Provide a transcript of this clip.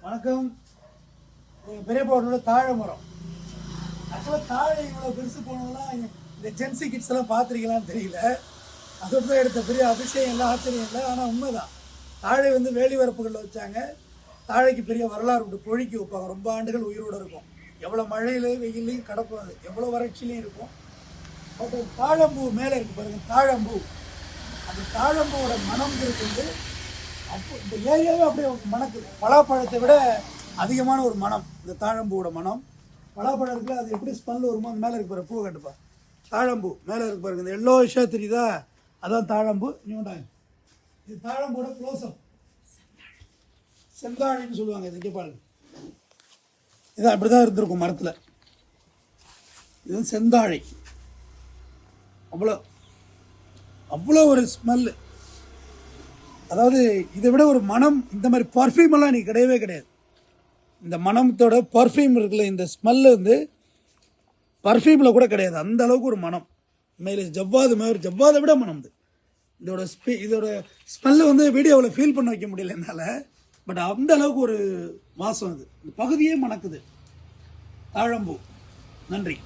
வணக்கம். பெரியப்பாவோட தாழை மரம். ஆக்சுவலாக தாழை இவ்வளோ பெருசு போனதெல்லாம் இந்த ஜென்சி கிட்ஸ் எல்லாம் பார்த்துருக்கலான்னு தெரியல. அதோட எடுத்த பெரிய அதிசயம் இல்லை, ஆச்சரியம் இல்லை. ஆனால் உண்மைதான். தாழை வேலி வரப்புகளில் வச்சாங்க. தாழைக்கு பெரிய வரலாறு உண்டு. பொழிக்கு வைப்பாங்க. ரொம்ப ஆண்டுகள் உயிரோடு இருக்கும். எவ்வளோ மழையிலையும் வெயிலையும் கடப்பாது, எவ்வளோ வறட்சிலையும் இருக்கும். பட் தாழம்பூ மேலே இருக்குது பாருங்க, தாழம்பூ. அந்த தாழம்பூவோட மனம் இருக்குது. அப்போ இந்த ஏரியாவே அப்படியே மணக்குது. பலாப்பழத்தை விட அதிகமான ஒரு மனம் இந்த தாழம்பூவோட மனம். பலாப்பழம் இருக்குல்ல, அது எப்படி ஸ்மெல் வருமோ அந்த மேலே இருக்கு பாரு. பூ கட்டுப்பா, தாழம்பூ மேலே இருக்கு பாருங்க. இந்த எல்லோ விஷயம் தெரியுதா, அதான் தாழம்பூ. நியூண்டாங்க, இது தாழம்பூவோட க்ளோஸ்அப். செந்தாழைன்னு சொல்லுவாங்க. இது இங்கே பாருங்க, இது அப்படி தான் இருந்திருக்கும் மரத்தில். இது செந்தாழை. அவ்வளோ ஒரு ஸ்மெல்லு. அதாவது இதை விட ஒரு மனம், இந்த மாதிரி பர்ஃப்யூம் எல்லாம் இன்னைக்கு கிடையவே கிடையாது. இந்த மனத்தோட பர்ஃப்யூம் இருக்குல்ல, இந்த ஸ்மெல்லு பர்ஃப்யூமில் கூட கிடையாது. அந்த அளவுக்கு ஒரு மனம். உண்மையிலே ஜவ்வாது மாதிரி, ஜவ்வாதை விட மனம் இது. இதோட ஸ்மெல்லு வீடியோவில் ஃபீல் பண்ண வைக்க முடியல என்னால். பட் அந்த அளவுக்கு ஒரு வாசம். இது இந்த பகுதியே மணக்குது. தாழம்பூ. நன்றி.